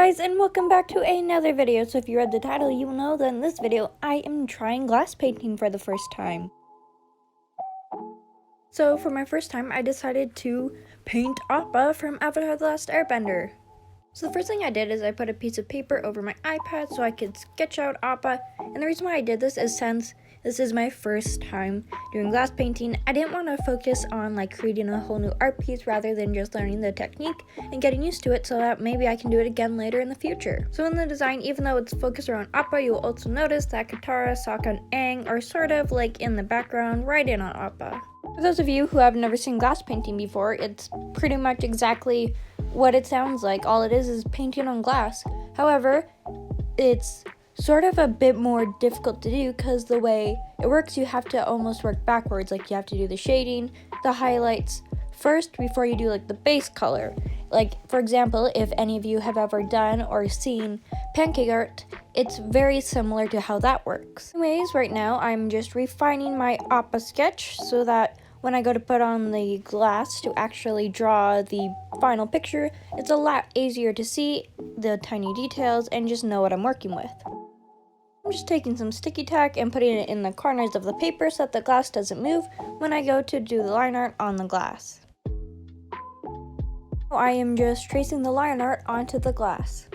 guys, and welcome back to another video. So if you read the title, you will know that in this video I am trying glass painting for the first time. So for my first time I decided to paint Appa from Avatar the Last Airbender. So the first thing I did is I put a piece of paper over my iPad so I could sketch out Appa, and the reason why I did this is since this is my first time doing glass painting, I didn't want to focus on creating a whole new art piece rather than just learning the technique and getting used to it so that maybe I can do it again later in the future. So in the design, even though it's focused around Appa, you'll also notice that Katara, Sokka, and Aang are sort of in the background right in on Appa. For those of you who have never seen glass painting before, it's pretty much exactly what it sounds like. All it is painting on glass. However, it's sort of a bit more difficult to do because the way it works, you have to almost work backwards. You have to do the shading, the highlights first before you do the base color. For example, if any of you have ever done or seen pancake art, it's very similar to how that works. Anyways, right now I'm just refining my Appa sketch so that when I go to put on the glass to actually draw the final picture, it's a lot easier to see the tiny details and just know what I'm working with. I'm just taking some sticky tack and putting it in the corners of the paper so that the glass doesn't move when I go to do the line art on the glass. I am just tracing the line art onto the glass.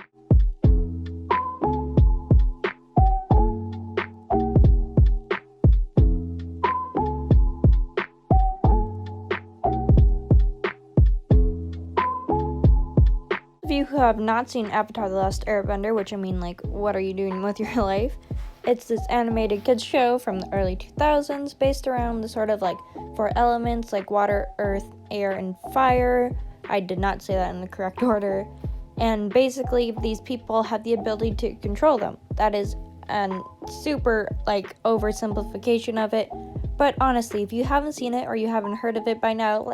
Of you who have not seen Avatar the Last Airbender, which what are you doing with your life? It's this animated kids show from the early 2000s based around the sort of four elements water, earth, air, and fire. I did not say that in the correct order. And basically these people have the ability to control them. That is a super oversimplification of it. But honestly, if you haven't seen it or you haven't heard of it by now,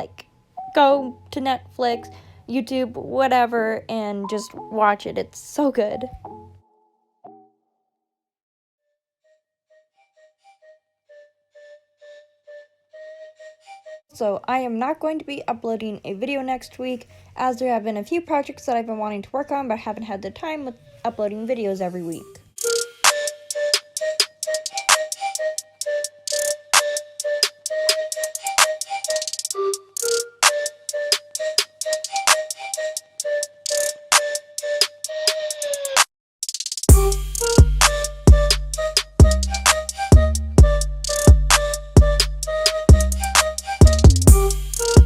go to Netflix, YouTube, whatever, and just watch it. It's so good. So I am not going to be uploading a video next week, as there have been a few projects that I've been wanting to work on but haven't had the time with uploading videos every week.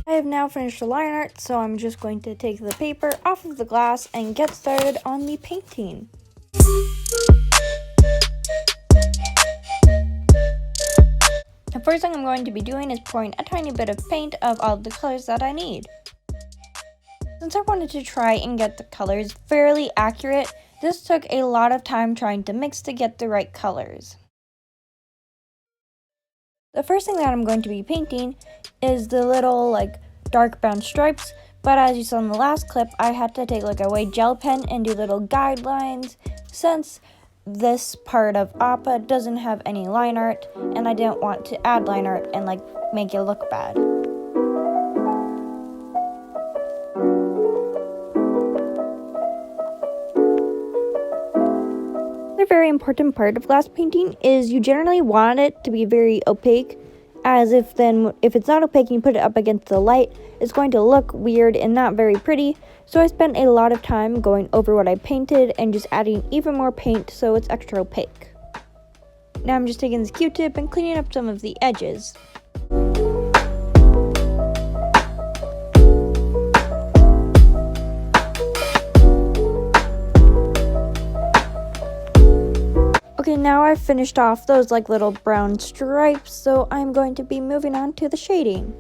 I have now finished the line art, so I'm just going to take the paper off of the glass and get started on the painting. The first thing I'm going to be doing is pouring a tiny bit of paint of all the colors that I need. Since I wanted to try and get the colors fairly accurate, this took a lot of time trying to mix to get the right colors. The first thing that I'm going to be painting is the little dark brown stripes, but as you saw in the last clip, I had to take a white gel pen and do little guidelines since this part of Appa doesn't have any line art and I didn't want to add line art and make it look bad. A very important part of glass painting is you generally want it to be very opaque, as if it's not opaque and you put it up against the light, it's going to look weird and not very pretty. So I spent a lot of time going over what I painted and just adding even more paint so it's extra opaque. Now I'm just taking this Q-tip and cleaning up some of the edges. Okay, now I've finished off those little brown stripes, so I'm going to be moving on to the shading.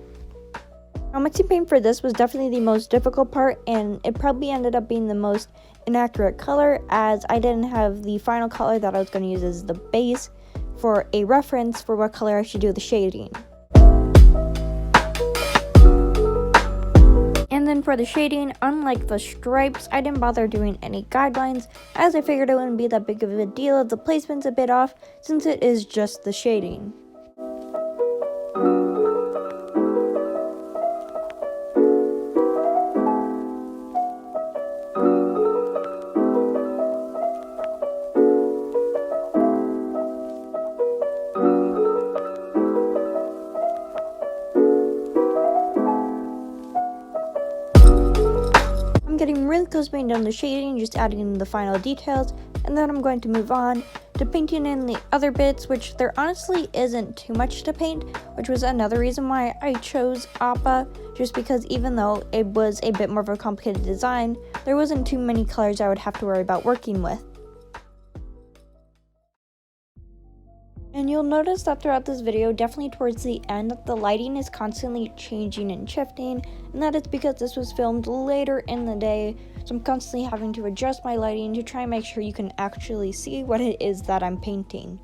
Now, mixing paint for this was definitely the most difficult part, and it probably ended up being the most inaccurate color, as I didn't have the final color that I was going to use as the base for a reference for what color I should do the shading. And then for the shading, unlike the stripes, I didn't bother doing any guidelines, as I figured it wouldn't be that big of a deal if the placement's a bit off, since it is just the shading. I'm getting really close to being done the shading, just adding in the final details, and then I'm going to move on to painting in the other bits, which there honestly isn't too much to paint, which was another reason why I chose Appa, just because even though it was a bit more of a complicated design, there wasn't too many colors I would have to worry about working with. And you'll notice that throughout this video, definitely towards the end, that the lighting is constantly changing and shifting, and that is because this was filmed later in the day, so I'm constantly having to adjust my lighting to try and make sure you can actually see what it is that I'm painting.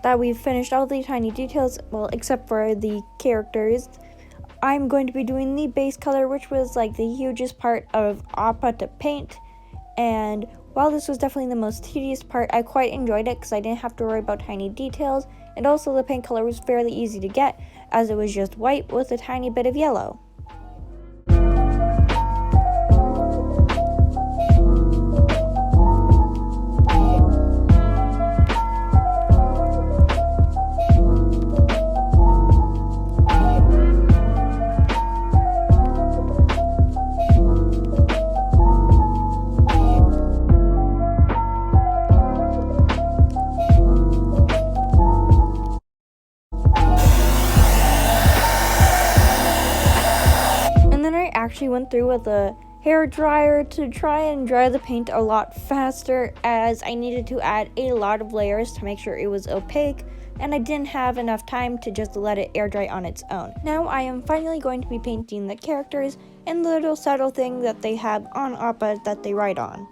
That we've finished all the tiny details, well, except for the characters, I'm going to be doing the base color, which was like the hugest part of Appa to paint. And while this was definitely the most tedious part, I quite enjoyed it because I didn't have to worry about tiny details, and also the paint color was fairly easy to get as it was just white with a tiny bit of yellow. Actually went through with a hair dryer to try and dry the paint a lot faster, as I needed to add a lot of layers to make sure it was opaque, and I didn't have enough time to just let it air dry on its own. Now I am finally going to be painting the characters and the little subtle thing that they have on Appa that they ride on.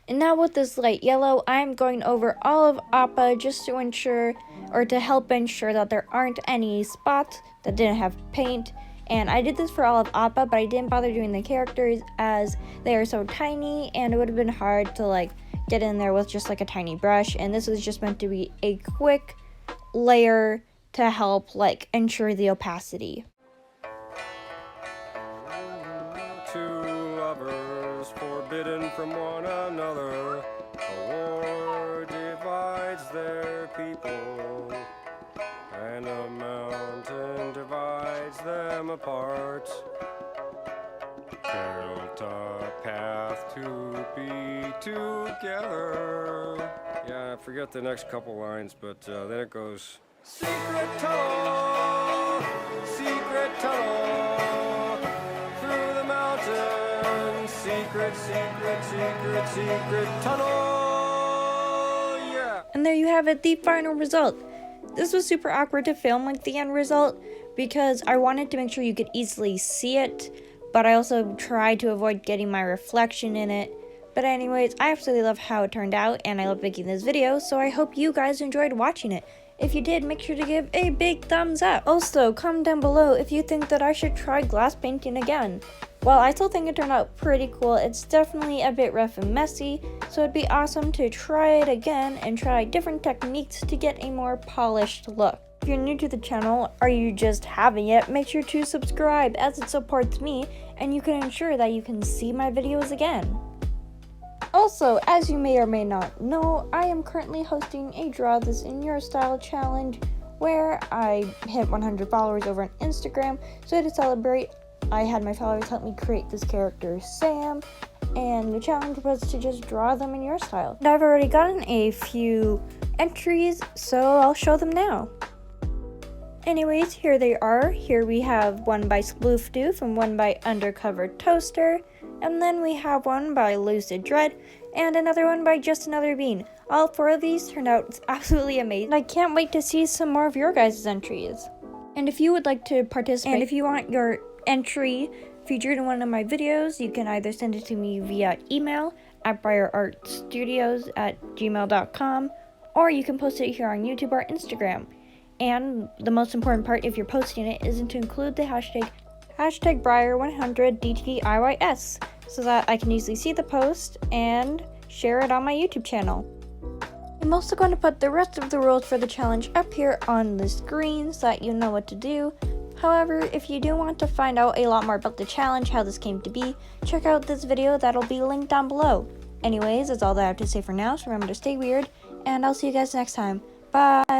And now with this light yellow, I'm going over all of Appa just to ensure, or to help ensure that there aren't any spots that didn't have paint. And I did this for all of Appa, but I didn't bother doing the characters as they are so tiny, and it would have been hard to like get in there with just like a tiny brush. And this was just meant to be a quick layer to help like ensure the opacity. Two lovers forbidden from one another, a war divides their people, and a mountain divides them apart. Built a path to be together. Yeah, I forget the next couple lines, but then it goes, secret tunnel, through the mountain, secret tunnel, yeah. And there you have it, the final result. This was super awkward to film like the end result because I wanted to make sure you could easily see it, but I also tried to avoid getting my reflection in it. But anyways, I absolutely love how it turned out, and I love making this video, so I hope you guys enjoyed watching it. If you did, make sure to give a big thumbs up. Also, comment down below if you think that I should try glass painting again. Well, I still think it turned out pretty cool. It's definitely a bit rough and messy, so it'd be awesome to try it again and try different techniques to get a more polished look. If you're new to the channel, or you just haven't yet, make sure to subscribe as it supports me, and you can ensure that you can see my videos again. Also, as you may or may not know, I am currently hosting a Draw This in Your Style challenge where I hit 100 followers over on Instagram. So to celebrate, I had my followers help me create this character, Sam, and the challenge was to just draw them in your style. And I've already gotten a few entries, so I'll show them now. Anyways, here they are. Here we have one by Sploof Doof and one by Undercover Toaster. And then we have one by Lucid Dread and another one by Just Another Bean. All four of these turned out absolutely amazing. I can't wait to see some more of your guys' entries. And if you would like to participate, and if you want your entry featured in one of my videos, you can either send it to me via email at briarartstudios@gmail.com, or you can post it here on YouTube or Instagram. And the most important part, if you're posting it, isn't to include the hashtag hashtag Briar100DTIYS so that I can easily see the post and share it on my YouTube channel. I'm also going to put the rest of the rules for the challenge up here on the screen so that you know what to do. However, if you do want to find out a lot more about the challenge, how this came to be, check out this video that'll be linked down below. Anyways, that's all that I have to say for now, so remember to stay weird, and I'll see you guys next time. Bye!